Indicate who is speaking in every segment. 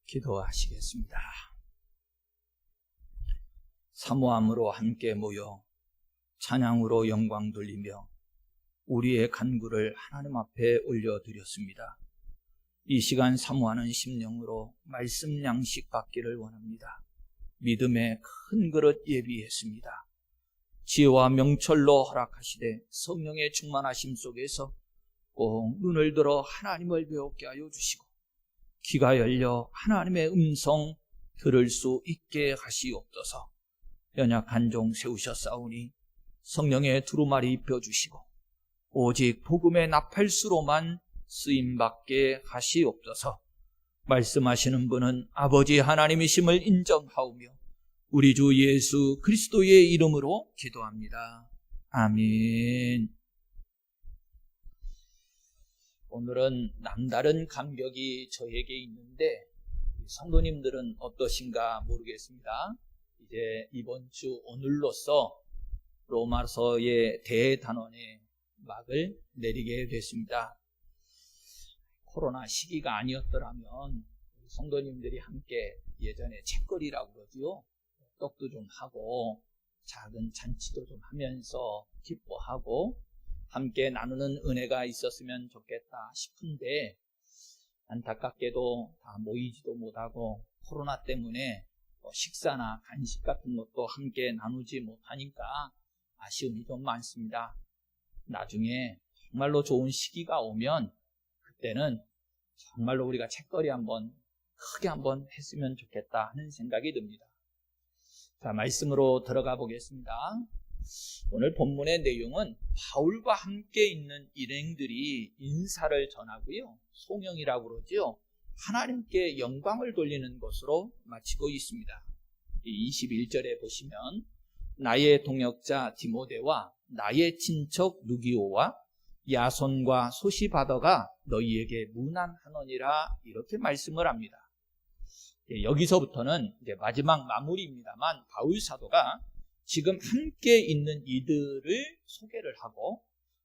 Speaker 1: 기도하시겠습니다. 사모함으로 함께 모여 찬양으로 영광 돌리며 우리의 간구를 하나님 앞에 올려드렸습니다. 이 시간 사모하는 심령으로 말씀 양식 받기를 원합니다. 믿음의 큰 그릇 예비했습니다. 지혜와 명철로 허락하시되 성령의 충만하심 속에서 꼭 눈을 들어 하나님을 배우게 하여 주시고 귀가 열려 하나님의 음성 들을 수 있게 하시옵소서. 연약한 종 세우셨사오니 성령의 두루마리 입혀주시고 오직 복음의 나팔수로만 쓰임받게 하시옵소서. 말씀하시는 분은 아버지 하나님이심을 인정하오며 우리 주 예수 그리스도의 이름으로 기도합니다. 아멘. 오늘은 남다른 감격이 저에게 있는데 성도님들은 어떠신가 모르겠습니다. 이제 이번 주 오늘로써 로마서의 대단원의 막을 내리게 됐습니다. 코로나 시기가 아니었더라면 성도님들이 함께 예전에 책거리라고 그러지요. 떡도 좀 하고 작은 잔치도 좀 하면서 기뻐하고 함께 나누는 은혜가 있었으면 좋겠다 싶은데 안타깝게도 다 모이지도 못하고 코로나 때문에 식사나 간식 같은 것도 함께 나누지 못하니까 아쉬움이 좀 많습니다. 나중에 정말로 좋은 시기가 오면 그때는 정말로 우리가 책거리 크게 한번 했으면 좋겠다 하는 생각이 듭니다. 자, 말씀으로 들어가 보겠습니다. 오늘 본문의 내용은 바울과 함께 있는 일행들이 인사를 전하고요. 송영이라고 그러죠. 하나님께 영광을 돌리는 것으로 마치고 있습니다. 21절에 보시면 나의 동역자 디모데와 나의 친척 누기오와 야손과 소시바더가 너희에게 문안하노니라 이렇게 말씀을 합니다. 여기서부터는 이제 마지막 마무리입니다만 바울 사도가 지금 함께 있는 이들을 소개를 하고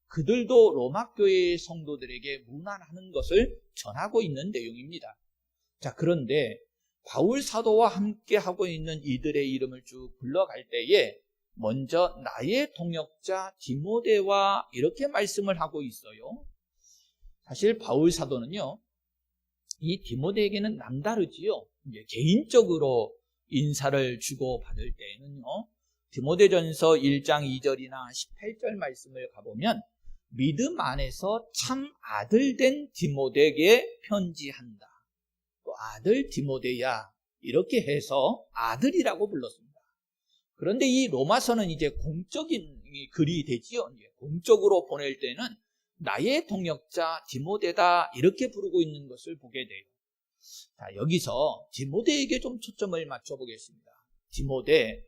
Speaker 1: 그들도 로마 교회의 성도들에게 문안하는 것을 전하고 있는 내용입니다. 자, 그런데 바울 사도와 함께 하고 있는 이들의 이름을 쭉 불러갈 때에 먼저 나의 동역자 디모데와 이렇게 말씀을 하고 있어요. 사실 바울 사도는요, 이 디모데에게는 남다르지요. 이제 개인적으로 인사를 주고 받을 때에는요, 디모데전서 1장 2절이나 18절 말씀을 가보면 믿음 안에서 참 아들 된 디모데에게 편지한다. 또 아들 디모데야 이렇게 해서 아들이라고 불렀습니다. 그런데 이 로마서는 이제 공적인 글이 되지요. 공적으로 보낼 때는 나의 동역자 디모데다 이렇게 부르고 있는 것을 보게 돼요. 자, 여기서 디모데에게 좀 초점을 맞춰 보겠습니다. 디모데,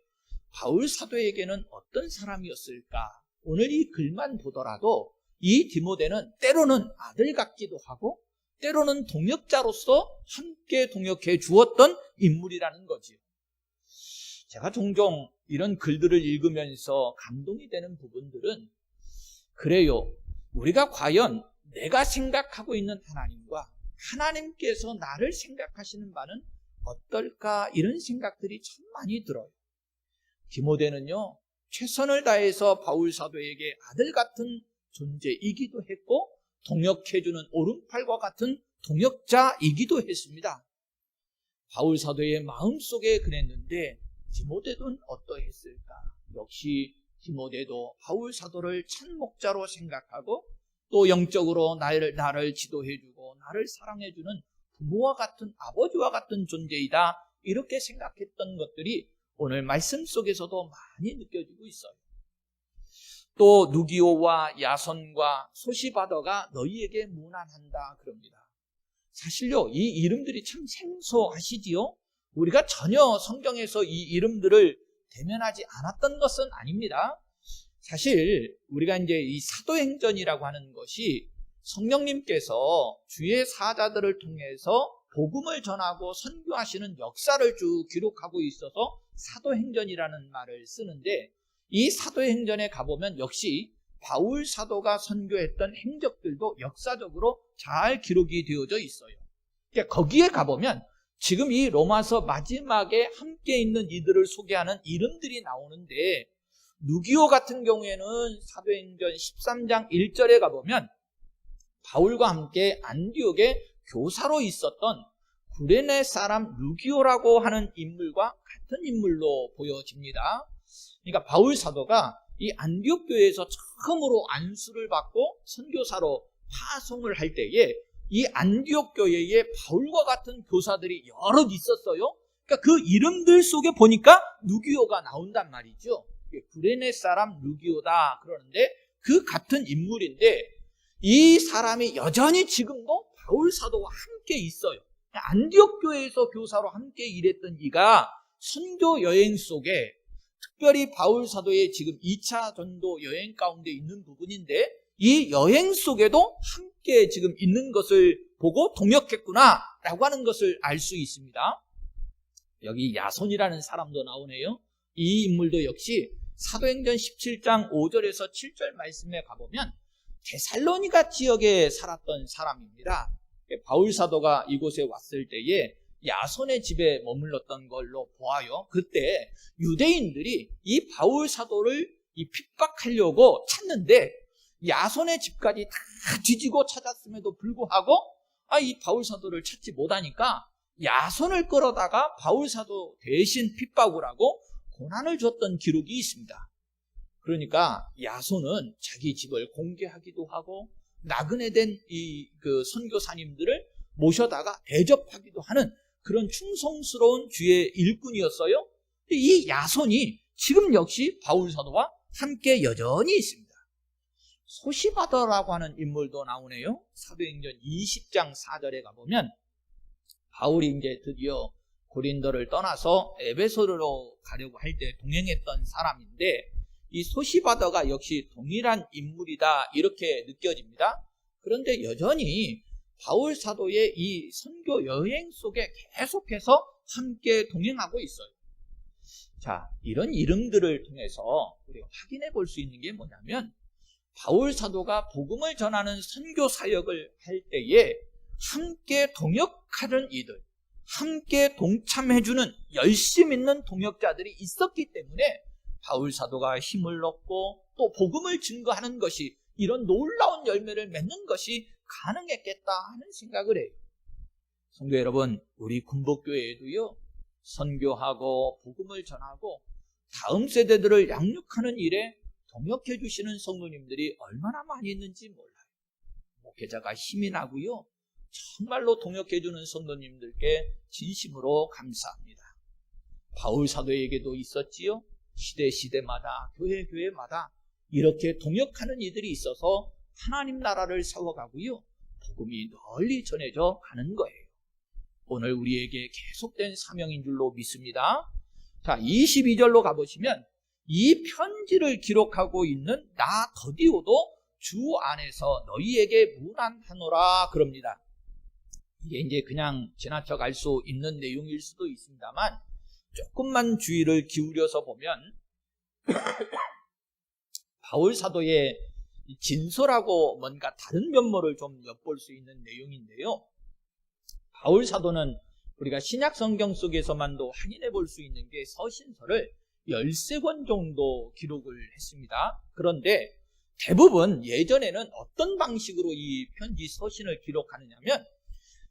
Speaker 1: 바울 사도에게는 어떤 사람이었을까? 오늘 이 글만 보더라도 이 디모데는 때로는 아들 같기도 하고 때로는 동역자로서 함께 동역해 주었던 인물이라는 거지요. 제가 종종 이런 글들을 읽으면서 감동이 되는 부분들은 그래요. 우리가 과연 내가 생각하고 있는 하나님과 하나님께서 나를 생각하시는 바는 어떨까? 이런 생각들이 참 많이 들어요. 디모데는요, 최선을 다해서 바울 사도에게 아들 같은 존재이기도 했고 동역해주는 오른팔과 같은 동역자이기도 했습니다. 바울 사도의 마음속에 그랬는데 디모데는 어떠했을까? 역시 디모데도 바울 사도를 참목자로 생각하고 또 영적으로 나를 지도해주고 나를 사랑해주는 부모와 같은 아버지와 같은 존재이다 이렇게 생각했던 것들이 오늘 말씀 속에서도 많이 느껴지고 있어요. 또 누기오와 야손과 소시바더가 너희에게 문안한다 그럽니다. 사실요, 이 이름들이 참 생소하시지요? 우리가 전혀 성경에서 이 이름들을 대면하지 않았던 것은 아닙니다. 사실 우리가 이제 이 사도행전이라고 하는 것이 성령님께서 주의 사자들을 통해서 복음을 전하고 선교하시는 역사를 쭉 기록하고 있어서 사도행전이라는 말을 쓰는데 이 사도행전에 가보면 역시 바울 사도가 선교했던 행적들도 역사적으로 잘 기록이 되어져 있어요. 그러니까 거기에 가보면 지금 이 로마서 마지막에 함께 있는 이들을 소개하는 이름들이 나오는데, 누기오 같은 경우에는 사도행전 13장 1절에 가보면 바울과 함께 안디옥에 교사로 있었던 구레네 사람 누기오라고 하는 인물과 같은 인물로 보여집니다. 그러니까 바울 사도가 이 안디옥 교회에서 처음으로 안수를 받고 선교사로 파송을 할 때에 이 안디옥 교회에 바울과 같은 교사들이 여럿 있었어요. 그러니까 그 이름들 속에 보니까 누기오가 나온단 말이죠. 구레네 사람 누기오다 그러는데, 그 같은 인물인데 이 사람이 여전히 지금도 바울 사도와 함께 있어요. 안디옥 교회에서 교사로 함께 일했던 이가 선교 여행 속에, 특별히 바울 사도의 지금 2차 전도 여행 가운데 있는 부분인데, 이 여행 속에도 함께 지금 있는 것을 보고 동역했구나라고 하는 것을 알 수 있습니다. 여기 야손이라는 사람도 나오네요. 이 인물도 역시 사도행전 17장 5절에서 7절 말씀에 가보면 데살로니가 지역에 살았던 사람입니다. 바울 사도가 이곳에 왔을 때에 야손의 집에 머물렀던 걸로 보아요. 그때 유대인들이 이 바울 사도를 핍박하려고 찾는데 야손의 집까지 다 뒤지고 찾았음에도 불구하고 이 바울 사도를 찾지 못하니까 야손을 끌어다가 바울 사도 대신 핍박을 하고 고난을 줬던 기록이 있습니다. 그러니까 야손은 자기 집을 공개하기도 하고 나그네 된 그 선교사님들을 모셔다가 대접하기도 하는 그런 충성스러운 주의 일꾼이었어요. 이 야손이 지금 역시 바울 사도와 함께 여전히 있습니다. 소시바더라고 하는 인물도 나오네요. 사도행전 20장 4절에 가보면 바울이 이제 드디어 고린도를 떠나서 에베소로 가려고 할 때 동행했던 사람인데, 이 소시바더가 역시 동일한 인물이다 이렇게 느껴집니다. 그런데 여전히 바울 사도의 이 선교 여행 속에 계속해서 함께 동행하고 있어요. 자, 이런 이름들을 통해서 우리가 확인해 볼 수 있는 게 뭐냐면, 바울 사도가 복음을 전하는 선교 사역을 할 때에 함께 동역하는 이들, 함께 동참해주는 열심 있는 동역자들이 있었기 때문에 바울 사도가 힘을 얻고 또 복음을 증거하는 것이, 이런 놀라운 열매를 맺는 것이 가능했겠다 하는 생각을 해요. 성도 여러분, 우리 군복교회에도요, 선교하고 복음을 전하고 다음 세대들을 양육하는 일에 동역해 주시는 성도님들이 얼마나 많이 있는지 몰라요. 목회자가 힘이 나고요, 정말로 동역해 주는 성도님들께 진심으로 감사합니다. 바울 사도에게도 있었지요. 시대마다 교회마다 이렇게 동역하는 이들이 있어서 하나님 나라를 세워가고요, 복음이 널리 전해져 가는 거예요. 오늘 우리에게 계속된 사명인 줄로 믿습니다. 자, 22절로 가보시면 이 편지를 기록하고 있는 나 더디오도 주 안에서 너희에게 문안하노라 그럽니다. 이게 이제 그냥 지나쳐 갈 수 있는 내용일 수도 있습니다만, 조금만 주의를 기울여서 보면 바울 사도의 진솔하고 뭔가 다른 면모를 좀 엿볼 수 있는 내용인데요. 바울 사도는 우리가 신약 성경 속에서만도 확인해 볼 수 있는 게 서신서를 13권 정도 기록을 했습니다. 그런데 대부분 예전에는 어떤 방식으로 이 편지 서신을 기록하느냐면,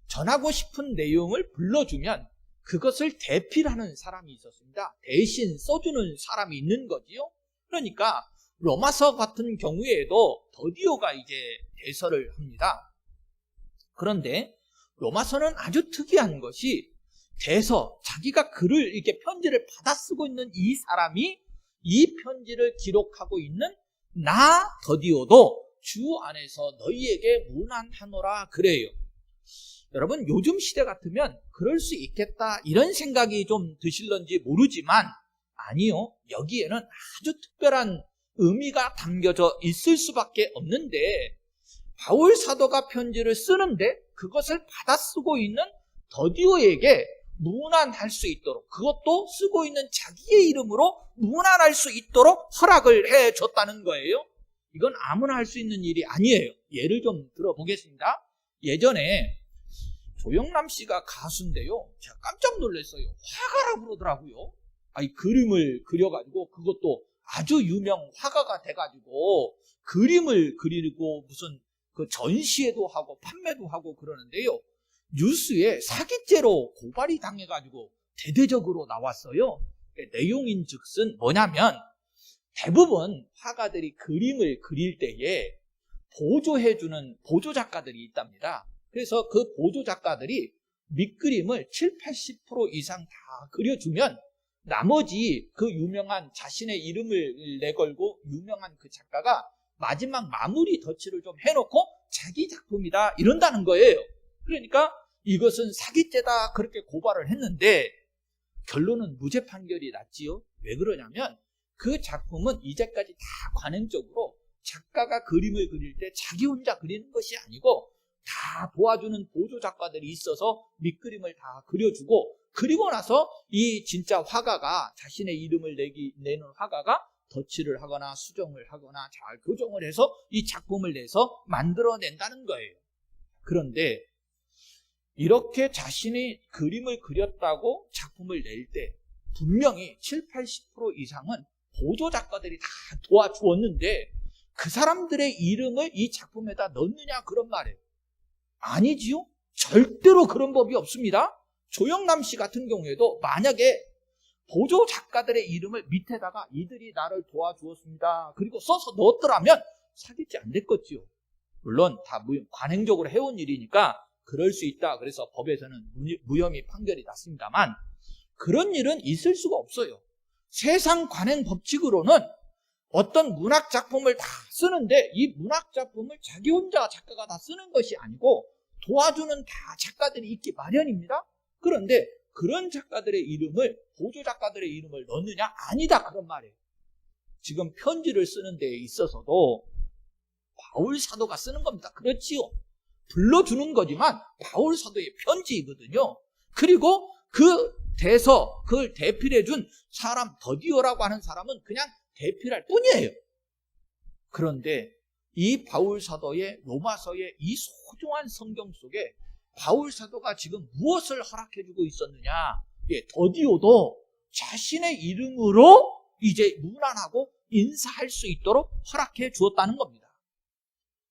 Speaker 1: 전하고 싶은 내용을 불러주면 그것을 대필하는 사람이 있었습니다. 대신 써주는 사람이 있는 거지요. 그러니까 로마서 같은 경우에도 더디오가 이제 대서를 합니다. 그런데 로마서는 아주 특이한 것이, 대서, 자기가 글을 이렇게 편지를 받아 쓰고 있는 이 사람이 이 편지를 기록하고 있는 나 더디오도 주 안에서 너희에게 문안하노라 그래요. 여러분, 요즘 시대 같으면 그럴 수 있겠다 이런 생각이 좀 드실런지 모르지만, 아니요, 여기에는 아주 특별한 의미가 담겨져 있을 수밖에 없는데, 바울 사도가 편지를 쓰는데 그것을 받아 쓰고 있는 더디오에게 문안할 수 있도록, 그것도 쓰고 있는 자기의 이름으로 문안할 수 있도록 허락을 해줬다는 거예요. 이건 아무나 할 수 있는 일이 아니에요. 예를 좀 들어보겠습니다. 예전에 조영남 씨가 가수인데요. 제가 깜짝 놀랐어요. 화가라고 그러더라고요. 아니, 그림을 그려가지고 그것도 아주 유명 화가가 돼가지고 그림을 그리고 무슨 그 전시회도 하고 판매도 하고 그러는데요. 뉴스에 사기죄로 고발이 당해가지고 대대적으로 나왔어요. 내용인즉슨 뭐냐면 대부분 화가들이 그림을 그릴 때에 보조해주는 보조 작가들이 있답니다. 그래서 그 보조 작가들이 밑그림을 70-80% 이상 다 그려주면 나머지 그 유명한 자신의 이름을 내걸고 유명한 그 작가가 마지막 마무리 덧칠을 좀 해놓고 자기 작품이다 이런다는 거예요. 그러니까 이것은 사기죄다 그렇게 고발을 했는데 결론은 무죄 판결이 났지요. 왜 그러냐면 그 작품은 이제까지 다 관행적으로 작가가 그림을 그릴 때 자기 혼자 그리는 것이 아니고 다 도와주는 보조 작가들이 있어서 밑그림을 다 그려주고 그리고 나서 이 진짜 화가가 자신의 이름을 내는 화가가 덧칠을 하거나 수정을 하거나 잘 교정을 해서 이 작품을 내서 만들어낸다는 거예요. 그런데 이렇게 자신이 그림을 그렸다고 작품을 낼 때 분명히 70-80% 이상은 보조 작가들이 다 도와주었는데 그 사람들의 이름을 이 작품에다 넣느냐 그런 말이에요. 아니지요. 절대로 그런 법이 없습니다. 조영남 씨 같은 경우에도 만약에 보조 작가들의 이름을 밑에다가 이들이 나를 도와주었습니다 그리고 써서 넣었더라면 사기죄 안 됐겠지요. 물론 다 관행적으로 해온 일이니까 그럴 수 있다. 그래서 법에서는 무혐의 판결이 났습니다만 그런 일은 있을 수가 없어요. 세상 관행 법칙으로는 어떤 문학 작품을 다 쓰는데 이 문학 작품을 자기 혼자 작가가 다 쓰는 것이 아니고 도와주는 다 작가들이 있기 마련입니다. 그런데 그런 작가들의 이름을 보조 작가들의 이름을 넣느냐? 아니다 그런 말이에요. 지금 편지를 쓰는 데에 있어서도 바울 사도가 쓰는 겁니다. 그렇지요. 불러주는 거지만 바울 사도의 편지이거든요. 그리고 그 그걸 대필해준 사람 더디오라고 하는 사람은 그냥 대필할 뿐이에요. 그런데 이 바울 사도의 로마서의 이 소중한 성경 속에 바울 사도가 지금 무엇을 허락해주고 있었느냐? 더디오도 자신의 이름으로 이제 문안하고 인사할 수 있도록 허락해 주었다는 겁니다.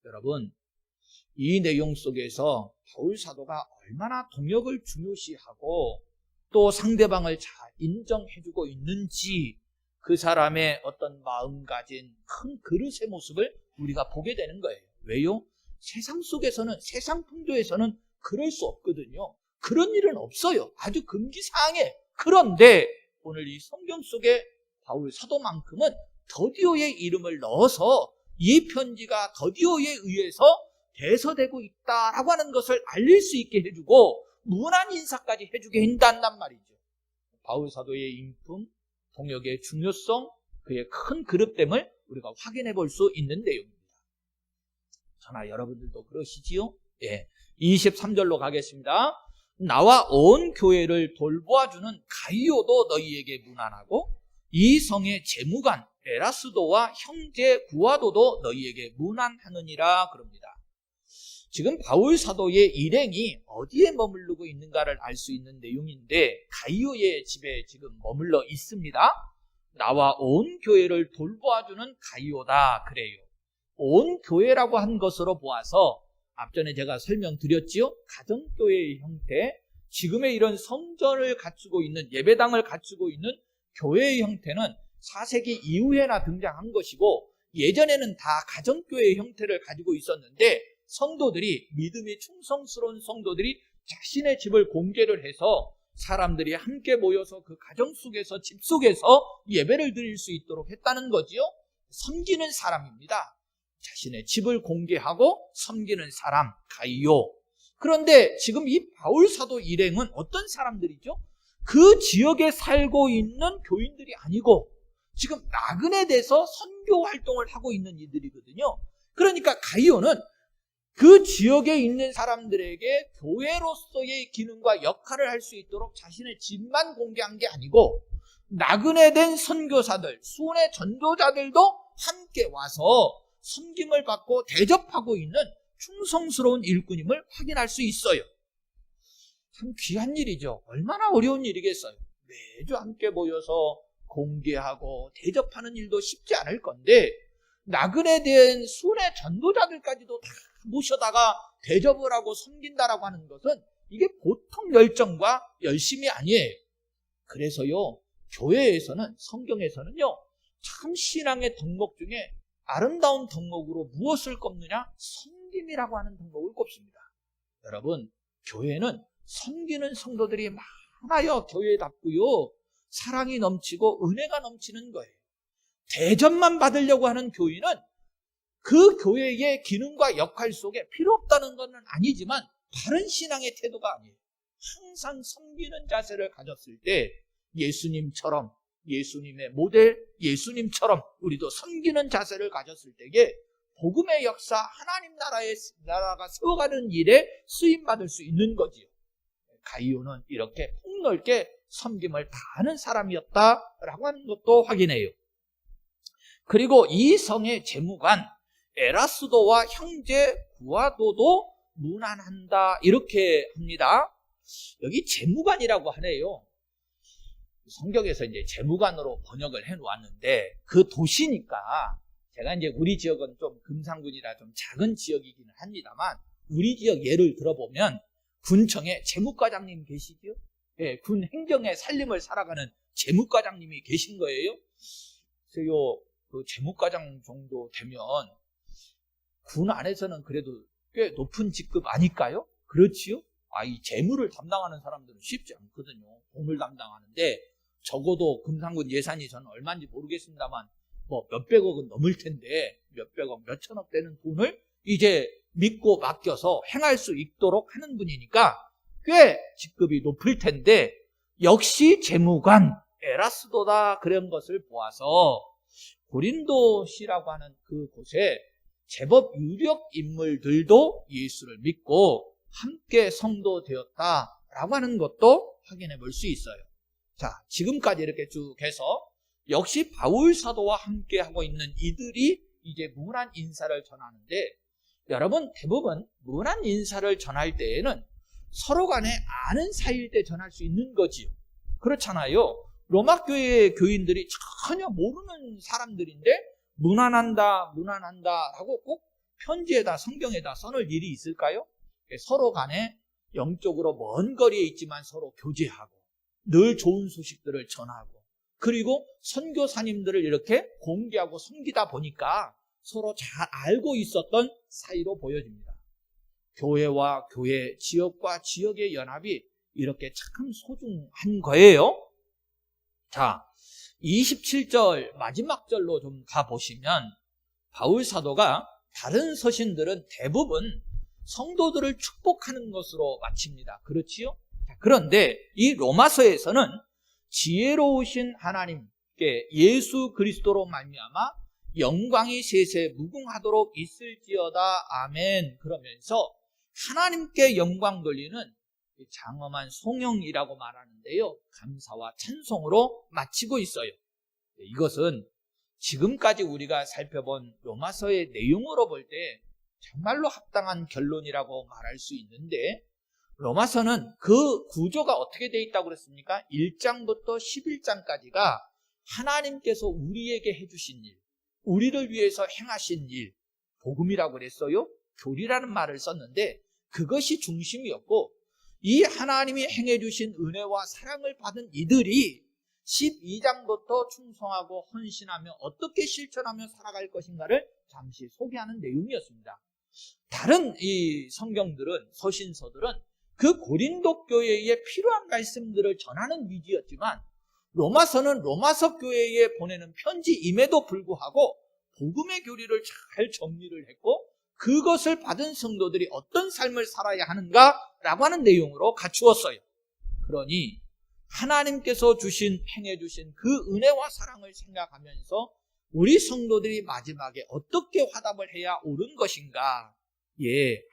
Speaker 1: 여러분, 이 내용 속에서 바울 사도가 얼마나 동역을 중요시하고 또 상대방을 잘 인정해주고 있는지 그 사람의 어떤 마음가진 큰 그릇의 모습을 우리가 보게 되는 거예요. 왜요? 세상 속에서는, 세상 풍조에서는 그럴 수 없거든요. 그런 일은 없어요. 아주 금기사항에. 그런데 오늘 이 성경 속에 바울 사도만큼은 더디오의 이름을 넣어서 이 편지가 더디오에 의해서 대서되고 있다라고 하는 것을 알릴 수 있게 해주고 문안 인사까지 해주게 한단 말이죠. 바울 사도의 인품, 동역의 중요성, 그의 큰 그릇됨을 우리가 확인해 볼 수 있는 내용입니다. 저나 여러분들도 그러시지요? 23절로 가겠습니다. 나와 온 교회를 돌보아주는 가이오도 너희에게 문안하고 이 성의 재무관 에라스도와 형제 구아도도 너희에게 문안하느니라 그럽니다. 지금 바울 사도의 일행이 어디에 머무르고 있는가를 알 수 있는 내용인데 가이오의 집에 지금 머물러 있습니다. 나와 온 교회를 돌보아주는 가이오다 그래요. 온 교회라고 한 것으로 보아서 앞전에 제가 설명드렸지요. 가정교회의 형태, 지금의 이런 성전을 갖추고 있는 예배당을 갖추고 있는 교회의 형태는 4세기 이후에나 등장한 것이고 예전에는 다 가정교회의 형태를 가지고 있었는데 성도들이 믿음이 충성스러운 성도들이 자신의 집을 공개를 해서 사람들이 함께 모여서 그 가정 속에서 집 속에서 예배를 드릴 수 있도록 했다는 거지요. 섬기는 사람입니다. 자신의 집을 공개하고 섬기는 사람 가이오. 그런데 지금 이 바울 사도 일행은 어떤 사람들이죠? 그 지역에 살고 있는 교인들이 아니고 지금 나그네 돼서 선교 활동을 하고 있는 이들이거든요. 그러니까 가이오는 그 지역에 있는 사람들에게 교회로서의 기능과 역할을 할 수 있도록 자신의 집만 공개한 게 아니고 나그네 된 선교사들, 수훈의 전도자들도 함께 와서 섬김을 받고 대접하고 있는 충성스러운 일꾼임을 확인할 수 있어요. 참 귀한 일이죠. 얼마나 어려운 일이겠어요. 매주 함께 모여서 공개하고 대접하는 일도 쉽지 않을 건데 나그네에 대한 순회 전도자들까지도 다 모셔다가 대접을 하고 섬긴다라고 하는 것은 이게 보통 열정과 열심이 아니에요. 그래서요, 교회에서는, 성경에서는요, 참 신앙의 덕목 중에 아름다운 덕목으로 무엇을 꼽느냐? 섬김이라고 하는 덕목을 꼽습니다. 여러분, 교회는 섬기는 성도들이 많아요. 교회답고요. 사랑이 넘치고 은혜가 넘치는 거예요. 대접만 받으려고 하는 교인은 그 교회의 기능과 역할 속에 필요 없다는 것은 아니지만 바른 신앙의 태도가 아니에요. 항상 섬기는 자세를 가졌을 때 예수님처럼, 예수님의 모델 예수님처럼 우리도 섬기는 자세를 가졌을 때에 복음의 역사, 하나님 나라가 세워가는 일에 쓰임받을 수 있는 거지요. 가이오는 이렇게 폭넓게 섬김을 다하는 사람이었다라고 하는 것도 확인해요. 그리고 이 성의 재무관 에라스도와 형제 구아도도 문안한다 이렇게 합니다. 여기 재무관이라고 하네요. 성경에서 이제 재무관으로 번역을 해놓았는데 그 도시니까 제가 이제 우리 지역은 좀 금산군이라 좀 작은 지역이기는 합니다만 우리 지역 예를 들어보면 군청에 재무과장님 계시죠? 예, 군 행정의 살림을 살아가는 재무과장님이 계신 거예요. 그래서 그 재무과장 정도 되면 군 안에서는 그래도 꽤 높은 직급 아닐까요? 그렇지요? 이 재무를 담당하는 사람들은 쉽지 않거든요. 돈을 담당하는데 적어도 금산군 예산이 저는 얼마인지 모르겠습니다만 뭐 몇백억은 넘을 텐데 몇백억, 몇천억 되는 돈을 이제 믿고 맡겨서 행할 수 있도록 하는 분이니까 꽤 직급이 높을 텐데 역시 재무관 에라스도다 그런 것을 보아서 고린도시라고 하는 그곳에 제법 유력 인물들도 예수를 믿고 함께 성도 되었다라고 하는 것도 확인해 볼 수 있어요. 자, 지금까지 이렇게 쭉 해서 역시 바울 사도와 함께 하고 있는 이들이 이제 문안 인사를 전하는데 여러분 대부분 문안 인사를 전할 때에는 서로 간에 아는 사이일 때 전할 수 있는 거지요. 그렇잖아요. 로마 교회의 교인들이 전혀 모르는 사람들인데 문안한다 라고 꼭 편지에다 성경에다 써놓을 일이 있을까요? 서로 간에 영적으로 먼 거리에 있지만 서로 교제하고 늘 좋은 소식들을 전하고 그리고 선교사님들을 이렇게 공개하고 섬기다 보니까 서로 잘 알고 있었던 사이로 보여집니다. 교회와 교회, 지역과 지역의 연합이 이렇게 참 소중한 거예요. 자, 27절 마지막 절로 좀 가보시면 바울 사도가 다른 서신들은 대부분 성도들을 축복하는 것으로 마칩니다. 그렇지요? 그런데 이 로마서에서는 지혜로우신 하나님께 예수 그리스도로 말미암아 영광이 세세 무궁하도록 있을지어다 아멘 그러면서 하나님께 영광 돌리는 장엄한 송영이라고 말하는데요. 감사와 찬송으로 마치고 있어요. 이것은 지금까지 우리가 살펴본 로마서의 내용으로 볼 때 정말로 합당한 결론이라고 말할 수 있는데 로마서는 그 구조가 어떻게 되어 있다고 그랬습니까? 1장부터 11장까지가 하나님께서 우리에게 해주신 일, 우리를 위해서 행하신 일, 복음이라고 그랬어요. 교리라는 말을 썼는데 그것이 중심이었고 이 하나님이 행해주신 은혜와 사랑을 받은 이들이 12장부터 충성하고 헌신하며 어떻게 실천하며 살아갈 것인가를 잠시 소개하는 내용이었습니다. 다른 이 성경들은, 서신서들은 그 고린도 교회에 필요한 말씀들을 전하는 위기였지만 로마서는 로마서 교회에 보내는 편지임에도 불구하고 복음의 교리를 잘 정리를 했고 그것을 받은 성도들이 어떤 삶을 살아야 하는가라고 하는 내용으로 갖추었어요. 그러니 하나님께서 행해주신 그 은혜와 사랑을 생각하면서 우리 성도들이 마지막에 어떻게 화답을 해야 옳은 것인가?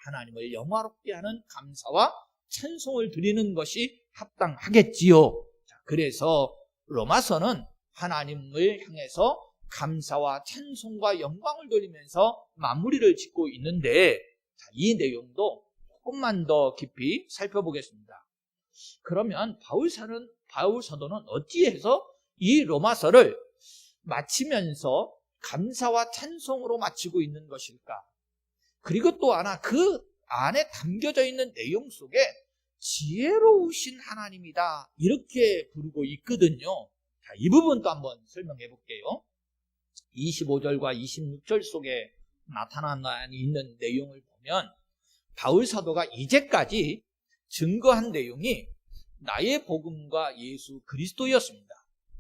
Speaker 1: 하나님을 영화롭게 하는 감사와 찬송을 드리는 것이 합당하겠지요. 그래서 로마서는 하나님을 향해서 감사와 찬송과 영광을 돌리면서 마무리를 짓고 있는데 이 내용도 조금만 더 깊이 살펴보겠습니다. 그러면 바울 사도는 어찌해서 이 로마서를 마치면서 감사와 찬송으로 마치고 있는 것일까? 그리고 또 하나, 그 안에 담겨져 있는 내용 속에 지혜로우신 하나님이다, 이렇게 부르고 있거든요. 자, 이 부분도 한번 설명해 볼게요. 25절과 26절 속에 나타나 있는 내용을 보면 바울 사도가 이제까지 증거한 내용이 나의 복음과 예수 그리스도였습니다.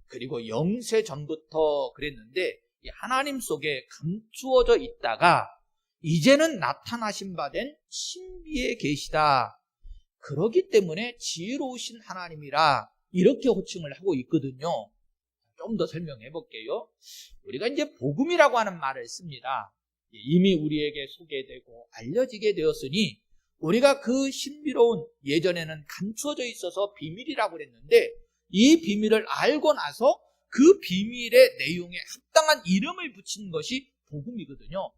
Speaker 1: 그리고 영세 전부터 그랬는데 하나님 속에 감추어져 있다가 이제는 나타나신 바 된 신비에 계시다. 그렇기 때문에 지혜로우신 하나님이라 이렇게 호칭을 하고 있거든요. 좀 더 설명해 볼게요. 우리가 이제 복음이라고 하는 말을 씁니다. 이미 우리에게 소개되고 알려지게 되었으니 우리가 그 신비로운, 예전에는 감추어져 있어서 비밀이라고 그랬는데 이 비밀을 알고 나서 그 비밀의 내용에 합당한 이름을 붙인 것이 복음이거든요.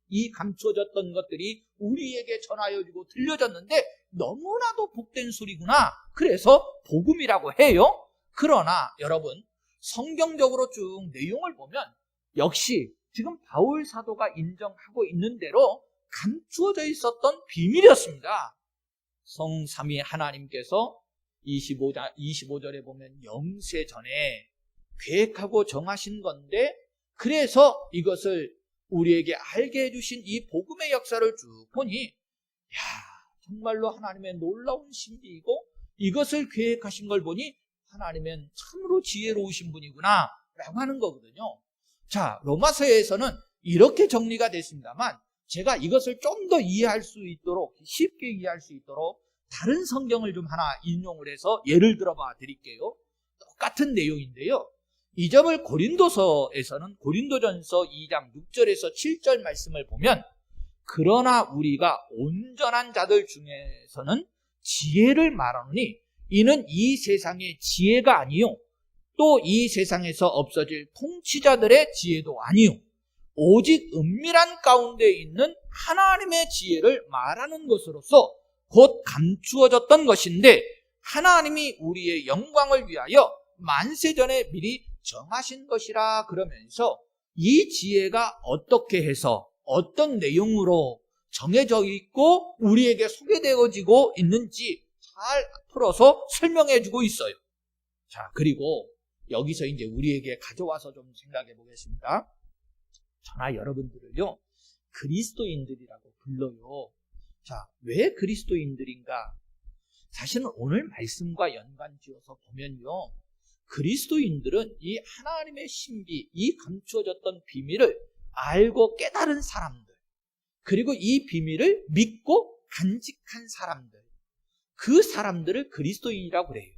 Speaker 1: 이 감추어졌던 것들이 우리에게 전하여지고 들려졌는데 너무나도 복된 소리구나. 그래서 복음이라고 해요. 그러나 여러분, 성경적으로 쭉 내용을 보면 역시 지금 바울 사도가 인정하고 있는 대로 감추어져 있었던 비밀이었습니다. 성삼위 하나님께서 25절에 보면 영세 전에 계획하고 정하신 건데, 그래서 이것을 우리에게 알게 해주신 이 복음의 역사를 쭉 보니 정말로 하나님의 놀라운 신비이고 이것을 계획하신 걸 보니 하나님은 참으로 지혜로우신 분이구나 라고 하는 거거든요. 자, 로마서에서는 이렇게 정리가 됐습니다만 제가 이것을 좀 더 이해할 수 있도록, 쉽게 이해할 수 있도록 다른 성경을 좀 하나 인용을 해서 예를 들어 봐 드릴게요. 똑같은 내용인데요. 이 점을 고린도서에서는 고린도전서 2장 6절에서 7절 말씀을 보면, 그러나 우리가 온전한 자들 중에서는 지혜를 말하노니 이는 이 세상의 지혜가 아니요 또 이 세상에서 없어질 통치자들의 지혜도 아니요 오직 은밀한 가운데 있는 하나님의 지혜를 말하는 것으로서 곧 감추어졌던 것인데 하나님이 우리의 영광을 위하여 만세전에 미리 정하신 것이라. 그러면서 이 지혜가 어떻게 해서 어떤 내용으로 정해져 있고 우리에게 소개되어지고 있는지 잘 풀어서 설명해 주고 있어요. 자, 그리고 여기서 이제 우리에게 가져와서 좀 생각해 보겠습니다. 저나 여러분들을요, 그리스도인들이라고 불러요. 자, 왜 그리스도인들인가? 사실은 오늘 말씀과 연관지어서 보면요, 그리스도인들은 이 하나님의 신비, 이 감추어졌던 비밀을 알고 깨달은 사람들, 그리고 이 비밀을 믿고 간직한 사람들, 그 사람들을 그리스도인이라고 그래요.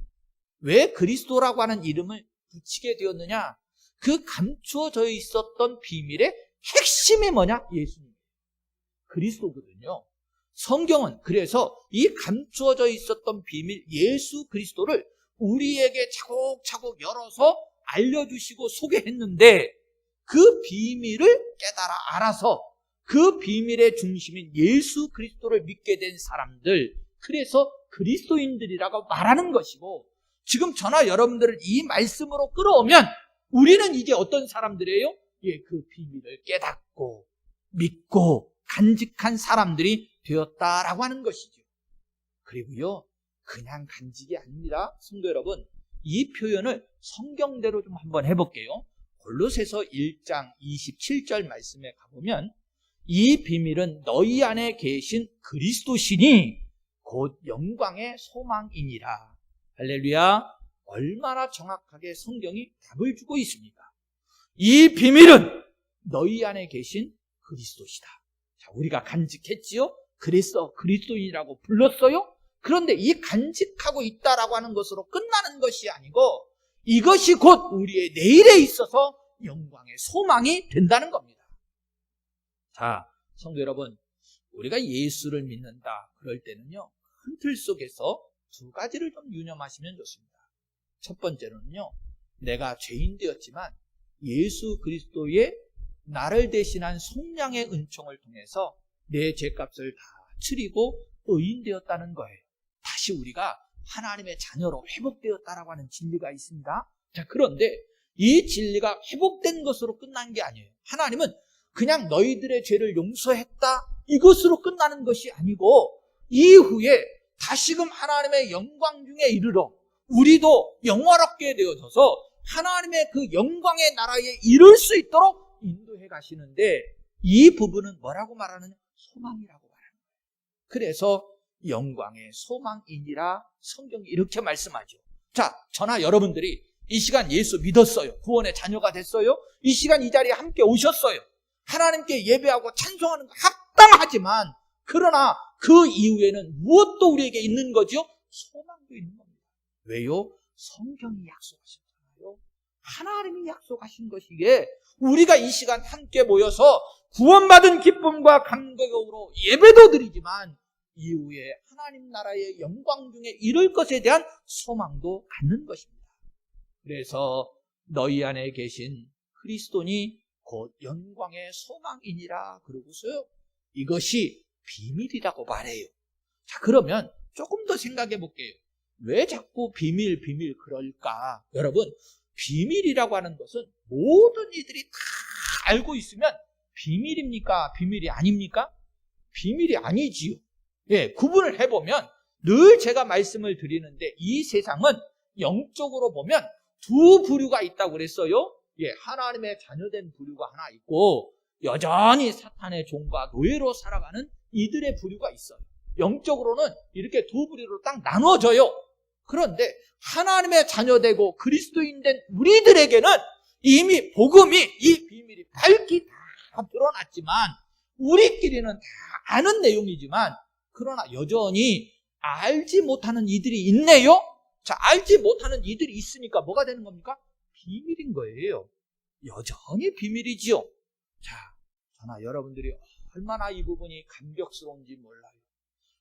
Speaker 1: 왜 그리스도라고 하는 이름을 붙이게 되었느냐? 그 감추어져 있었던 비밀의 핵심이 뭐냐? 예수님, 그리스도거든요. 성경은 그래서 이 감추어져 있었던 비밀 예수 그리스도를 우리에게 차곡차곡 열어서 알려주시고 소개했는데, 그 비밀을 깨달아 알아서 그 비밀의 중심인 예수 그리스도를 믿게 된 사람들, 그래서 그리스도인들이라고 말하는 것이고, 지금 저나 여러분들을 이 말씀으로 끌어오면 우리는 이제 어떤 사람들이에요? 그 비밀을 깨닫고 믿고 간직한 사람들이 되었다라고 하는 것이죠. 그리고요, 그냥 간직이 아닙니다. 성도 여러분, 이 표현을 성경대로 좀 한번 해볼게요. 골로새서 1장 27절 말씀에 가보면, 이 비밀은 너희 안에 계신 그리스도시니 곧 영광의 소망이니라. 할렐루야. 얼마나 정확하게 성경이 답을 주고 있습니까? 이 비밀은 너희 안에 계신 그리스도시다. 자, 우리가 간직했지요? 그래서 그리스도인이라고 불렀어요? 그런데 이 간직하고 있다라고 하는 것으로 끝나는 것이 아니고 이것이 곧 우리의 내일에 있어서 영광의 소망이 된다는 겁니다. 자, 성도 여러분, 우리가 예수를 믿는다 그럴 때는요, 큰 틀 속에서 두 가지를 좀 유념하시면 좋습니다. 첫 번째로는요, 내가 죄인 되었지만 예수 그리스도의 나를 대신한 속량의 은총을 통해서 내 죄값을 다 치르고 의인 되었다는 거예요. 다시 우리가 하나님의 자녀로 회복되었다라고 하는 진리가 있습니다. 자, 그런데 이 진리가 회복된 것으로 끝난 게 아니에요. 하나님은 그냥 너희들의 죄를 용서했다 이것으로 끝나는 것이 아니고 이후에 다시금 하나님의 영광 중에 이르러 우리도 영화롭게 되어져서 하나님의 그 영광의 나라에 이룰 수 있도록 인도해 가시는데 이 부분은 뭐라고 말하느냐? 소망이라고 말하는 거예요. 그래서 영광의 소망이니라 성경이 이렇게 말씀하죠. 자, 저나 여러분들이 이 시간 예수 믿었어요. 구원의 자녀가 됐어요. 이 시간 이 자리에 함께 오셨어요. 하나님께 예배하고 찬송하는 거 합당하지만 그러나 그 이후에는 무엇도 우리에게 있는 거죠? 소망도 있는 겁니다. 왜요? 성경이 약속하셨잖아요. 하나님이 약속하신 것이기에 우리가 이 시간 함께 모여서 구원받은 기쁨과 감격으로 예배도 드리지만 이후에 하나님 나라의 영광 중에 이룰 것에 대한 소망도 갖는 것입니다. 그래서 너희 안에 계신 그리스도니 곧 영광의 소망이니라 그러고서요. 이것이 비밀이라고 말해요. 자, 그러면 조금 더 생각해 볼게요. 왜 자꾸 비밀 그럴까? 여러분, 비밀이라고 하는 것은 모든 이들이 다 알고 있으면 비밀입니까? 비밀이 아닙니까? 비밀이 아니지요. 예, 구분을 해보면 늘 제가 말씀을 드리는데 이 세상은 영적으로 보면 두 부류가 있다고 그랬어요. 예, 하나님의 자녀된 부류가 하나 있고 여전히 사탄의 종과 노예로 살아가는 이들의 부류가 있어요. 영적으로는 이렇게 두 부류로 딱 나눠져요. 그런데 하나님의 자녀되고 그리스도인 된 우리들에게는 이미 복음이 이 비밀이 밝히 다 드러났지만 우리끼리는 다 아는 내용이지만 그러나 여전히 알지 못하는 이들이 있네요. 자, 알지 못하는 이들이 있으니까 뭐가 되는 겁니까? 비밀인 거예요. 여전히 비밀이지요. 자, 저나 여러분들이 얼마나 이 부분이 감격스러운지 몰라요.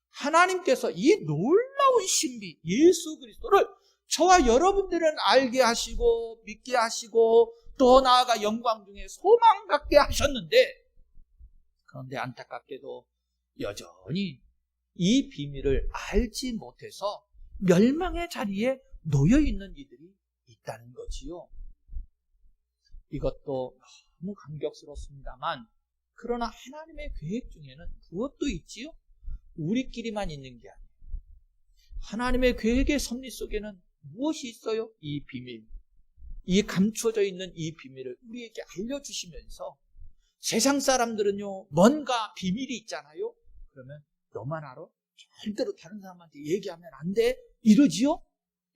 Speaker 1: 하나님께서 이 놀라운 신비 예수 그리스도를 저와 여러분들은 알게 하시고 믿게 하시고 더 나아가 영광 중에 소망 갖게 하셨는데 그런데 안타깝게도 여전히 이 비밀을 알지 못해서 멸망의 자리에 놓여있는 이들이 있다는 거지요. 이것도 너무 감격스럽습니다만 그러나 하나님의 계획 중에는 무엇도 있지요? 우리끼리만 있는 게 아니에요. 하나님의 계획의 섭리 속에는 무엇이 있어요? 이 비밀, 이 감추어져 있는 이 비밀을 우리에게 알려주시면서 세상 사람들은요 뭔가 비밀이 있잖아요. 그러면 너만 알아? 절대로 다른 사람한테 얘기하면 안 돼? 이러지요?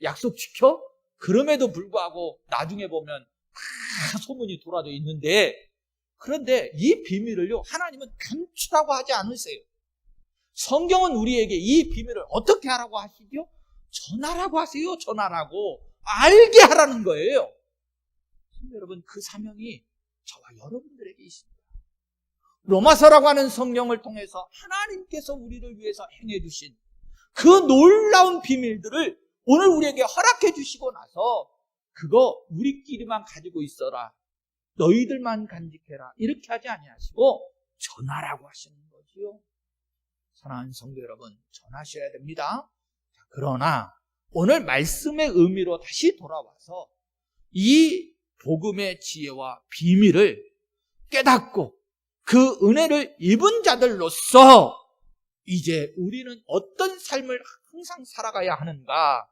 Speaker 1: 약속 지켜? 그럼에도 불구하고 나중에 보면 다 소문이 돌아져 있는데 그런데 이 비밀을요 하나님은 감추라고 하지 않으세요. 성경은 우리에게 이 비밀을 어떻게 하라고 하시죠? 전하라고 하세요. 전하라고. 알게 하라는 거예요. 여러분, 그 사명이 저와 여러분들에게 있습니다. 로마서라고 하는 성경을 통해서 하나님께서 우리를 위해서 행해 주신 그 놀라운 비밀들을 오늘 우리에게 허락해 주시고 나서 그거 우리끼리만 가지고 있어라. 너희들만 간직해라. 이렇게 하지 아니하시고 전하라고 하시는 거지요. 사랑하는 성도 여러분, 전하셔야 됩니다. 그러나 오늘 말씀의 의미로 다시 돌아와서 이 복음의 지혜와 비밀을 깨닫고 그 은혜를 입은 자들로서 이제 우리는 어떤 삶을 항상 살아가야 하는가?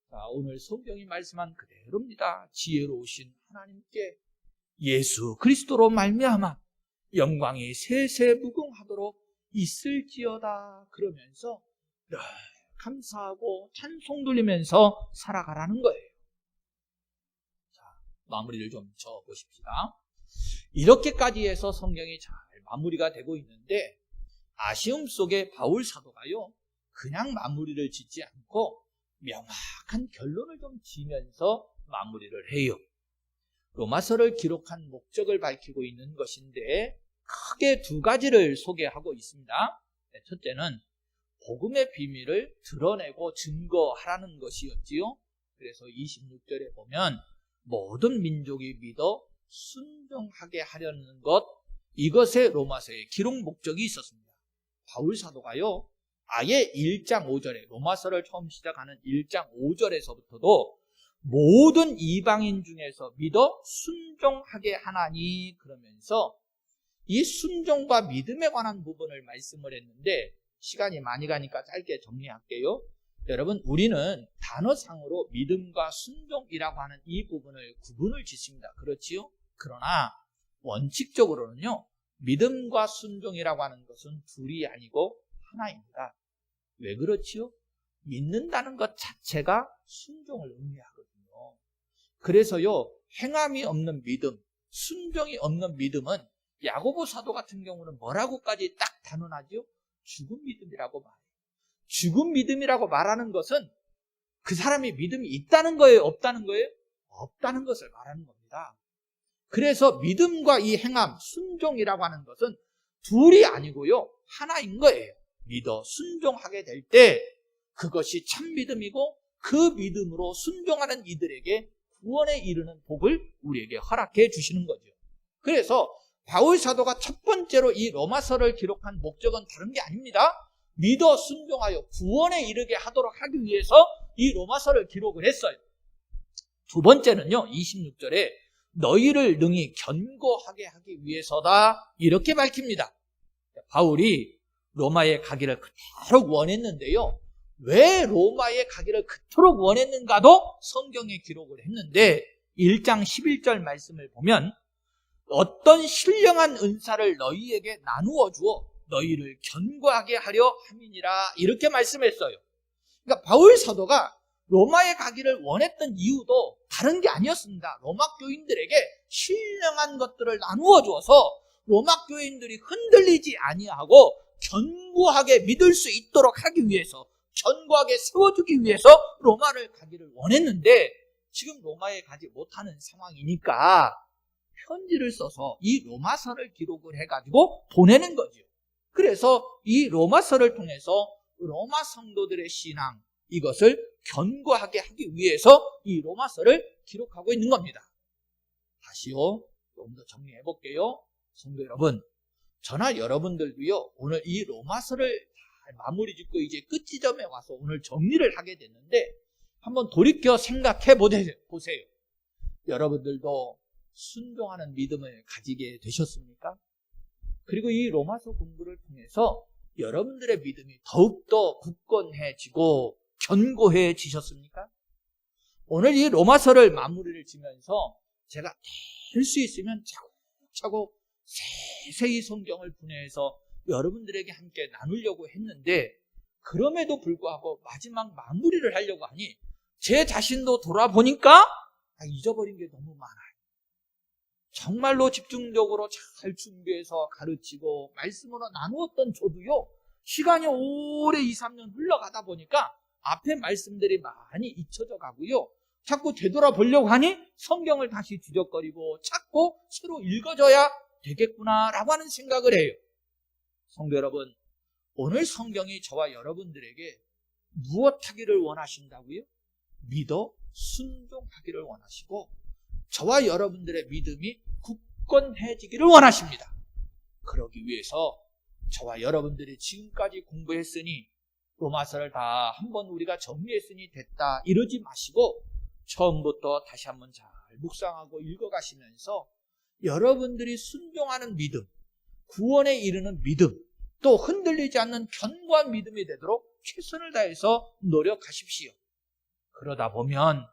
Speaker 1: 자, 오늘 성경이 말씀한 그대로입니다. 지혜로우신 하나님께 예수 그리스도로 말미암아 영광이 세세무궁하도록 있을지어다 그러면서 감사하고 찬송 돌리면서 살아가라는 거예요. 자, 마무리를 좀 지어보십시다. 이렇게까지 해서 성경이 잘 마무리가 되고 있는데 아쉬움 속에 바울 사도가요 그냥 마무리를 짓지 않고 명확한 결론을 좀 지면서 마무리를 해요. 로마서를 기록한 목적을 밝히고 있는 것인데 크게 두 가지를 소개하고 있습니다. 첫째는 복음의 비밀을 드러내고 증거하라는 것이었지요. 그래서 26절에 보면 모든 민족이 믿어 순종하게 하려는 것, 이것에 로마서의 기록 목적이 있었습니다. 바울 사도가요 아예 1장 5절에 로마서를 처음 시작하는 1장 5절에서부터도 모든 이방인 중에서 믿어 순종하게 하나니 그러면서 이 순종과 믿음에 관한 부분을 말씀을 했는데 시간이 많이 가니까 짧게 정리할게요. 여러분, 우리는 단어상으로 믿음과 순종이라고 하는 이 부분을 구분을 짓습니다. 그렇지요? 그러나 원칙적으로는요, 믿음과 순종이라고 하는 것은 둘이 아니고 하나입니다. 왜 그렇지요? 믿는다는 것 자체가 순종을 의미하거든요. 그래서요, 행함이 없는 믿음, 순종이 없는 믿음은 야고보 사도 같은 경우는 뭐라고까지 딱 단언하죠? 죽은 믿음이라고 말해요. 죽은 믿음이라고 말하는 것은 그 사람이 믿음이 있다는 거예요? 없다는 거예요? 없다는 것을 말하는 겁니다. 그래서 믿음과 이 행함, 순종이라고 하는 것은 둘이 아니고요, 하나인 거예요. 믿어 순종하게 될 때 그것이 참 믿음이고 그 믿음으로 순종하는 이들에게 구원에 이르는 복을 우리에게 허락해 주시는 거죠. 그래서 바울 사도가 첫 번째로 이 로마서를 기록한 목적은 다른 게 아닙니다. 믿어 순종하여 구원에 이르게 하도록 하기 위해서 이 로마서를 기록을 했어요. 두 번째는요, 26절에 너희를 능히 견고하게 하기 위해서다 이렇게 밝힙니다. 바울이 로마에 가기를 그토록 원했는데요, 왜 로마에 가기를 그토록 원했는가도 성경에 기록을 했는데 1장 11절 말씀을 보면 어떤 신령한 은사를 너희에게 나누어 주어 너희를 견고하게 하려 함이니라 이렇게 말씀했어요. 그러니까 바울 사도가 로마에 가기를 원했던 이유도 다른 게 아니었습니다. 로마 교인들에게 신령한 것들을 나누어 주어서 로마 교인들이 흔들리지 아니하고 견고하게 믿을 수 있도록 하기 위해서, 견고하게 세워주기 위해서 로마를 가기를 원했는데 지금 로마에 가지 못하는 상황이니까 편지를 써서 이 로마서를 기록을 해가지고 보내는 거죠. 그래서 이 로마서를 통해서 로마 성도들의 신앙, 이것을 견고하게 하기 위해서 이 로마서를 기록하고 있는 겁니다. 다시요, 좀 더 정리해 볼게요. 성도 여러분, 저나 여러분들도요, 오늘 이 로마서를 마무리 짓고 이제 끝 지점에 와서 오늘 정리를 하게 됐는데 한번 돌이켜 생각해 보세요. 여러분들도 순종하는 믿음을 가지게 되셨습니까? 그리고 이 로마서 공부를 통해서 여러분들의 믿음이 더욱더 굳건해지고 견고해지셨습니까? 오늘 이 로마서를 마무리를 지면서 제가 될 수 있으면 차곡차곡 세세히 성경을 분해해서 여러분들에게 함께 나누려고 했는데 그럼에도 불구하고 마지막 마무리를 하려고 하니 제 자신도 돌아보니까 잊어버린 게 너무 많아요. 정말로 집중적으로 잘 준비해서 가르치고 말씀으로 나누었던 저도요, 시간이 오래 2, 3년 흘러가다 보니까 앞에 말씀들이 많이 잊혀져 가고요, 자꾸 되돌아보려고 하니 성경을 다시 뒤적거리고 찾고 새로 읽어줘야 되겠구나라고 하는 생각을 해요. 성도 여러분, 오늘 성경이 저와 여러분들에게 무엇 하기를 원하신다고요? 믿어 순종하기를 원하시고 저와 여러분들의 믿음이 굳건해지기를 원하십니다. 그러기 위해서 저와 여러분들이 지금까지 공부했으니 로마서를 다 한번 우리가 정리했으니 됐다 이러지 마시고 처음부터 다시 한번 잘 묵상하고 읽어가시면서 여러분들이 순종하는 믿음, 구원에 이르는 믿음, 또 흔들리지 않는 견고한 믿음이 되도록 최선을 다해서 노력하십시오. 그러다 보면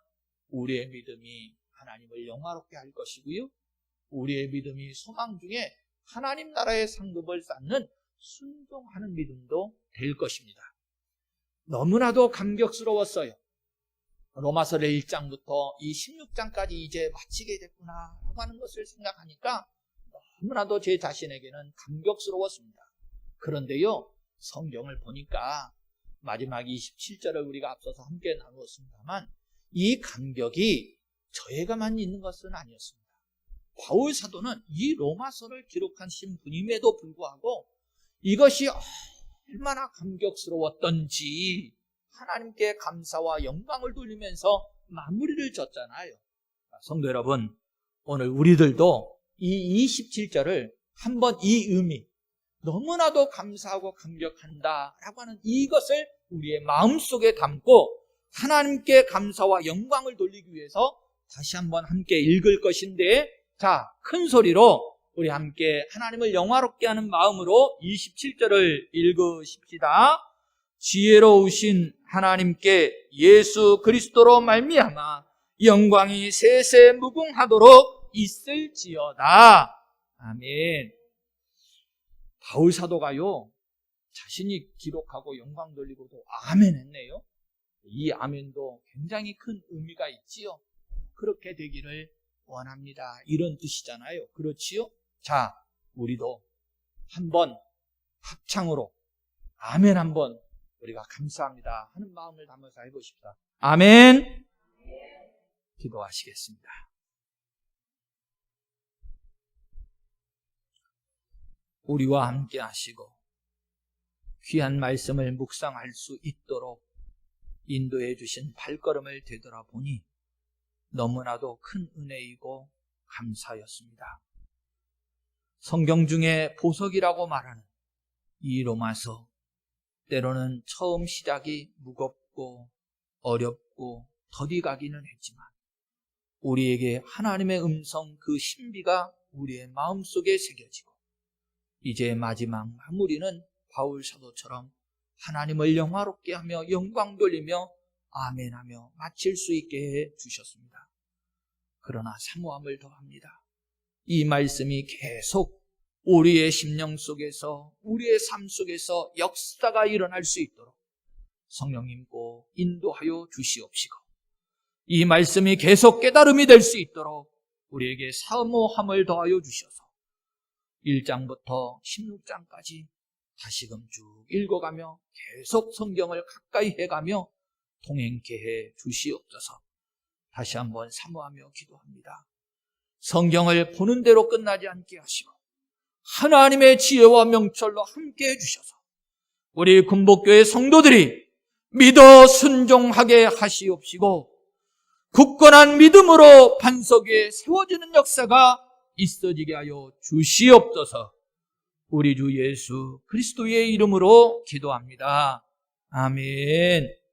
Speaker 1: 우리의 믿음이 하나님을 영화롭게 할 것이고요, 우리의 믿음이 소망 중에 하나님 나라의 상급을 쌓는 순종하는 믿음도 될 것입니다. 너무나도 감격스러웠어요. 로마서의 1장부터 이 16장까지 이제 마치게 됐구나 하는 것을 생각하니까 너무나도 제 자신에게는 감격스러웠습니다. 그런데요, 성경을 보니까 마지막 27절을 우리가 앞서서 함께 나누었습니다만 이 감격이 저에게만 있는 것은 아니었습니다. 바울 사도는 이 로마서를 기록하신 분임에도 불구하고 이것이 얼마나 감격스러웠던지 하나님께 감사와 영광을 돌리면서 마무리를 졌잖아요. 성도 여러분, 오늘 우리들도 이 27절을 한번 이 의미, 너무나도 감사하고 감격한다라고 하는 이것을 우리의 마음속에 담고 하나님께 감사와 영광을 돌리기 위해서 다시 한번 함께 읽을 것인데, 자, 큰 소리로 우리 함께 하나님을 영화롭게 하는 마음으로 27절을 읽으십시다. 지혜로우신 하나님께 예수 그리스도로 말미암아 영광이 세세 무궁하도록 있을지어다. 아멘. 바울 사도가요, 자신이 기록하고 영광 돌리고도 아멘 했네요. 이 아멘도 굉장히 큰 의미가 있지요. 그렇게 되기를 원합니다. 이런 뜻이잖아요. 그렇지요? 자, 우리도 한번 합창으로 아멘 한번 우리가 감사합니다 하는 마음을 담아서 해보십시다. 아멘. 기도하시겠습니다. 우리와 함께 하시고 귀한 말씀을 묵상할 수 있도록 인도해 주신 발걸음을 되돌아보니 너무나도 큰 은혜이고 감사였습니다. 성경 중에 보석이라고 말하는 이 로마서, 때로는 처음 시작이 무겁고 어렵고 더디 가기는 했지만 우리에게 하나님의 음성 그 신비가 우리의 마음속에 새겨지고 이제 마지막 마무리는 바울 사도처럼 하나님을 영화롭게 하며 영광 돌리며 아멘하며 마칠 수 있게 해 주셨습니다. 그러나 사모함을 더합니다. 이 말씀이 계속 우리의 심령 속에서, 우리의 삶 속에서 역사가 일어날 수 있도록 성령님 꼭 인도하여 주시옵시고, 이 말씀이 계속 깨달음이 될 수 있도록 우리에게 사모함을 더하여 주셔서 1장부터 16장까지 다시금 쭉 읽어가며 계속 성경을 가까이 해가며 통행케 해 주시옵소서. 다시 한번 사모하며 기도합니다. 성경을 보는 대로 끝나지 않게 하시고 하나님의 지혜와 명철로 함께 해주셔서 우리 군복교회 성도들이 믿어 순종하게 하시옵시고 굳건한 믿음으로 반석 위에 세워지는 역사가 있어지게 하여 주시옵소서. 우리 주 예수 그리스도의 이름으로 기도합니다. 아멘.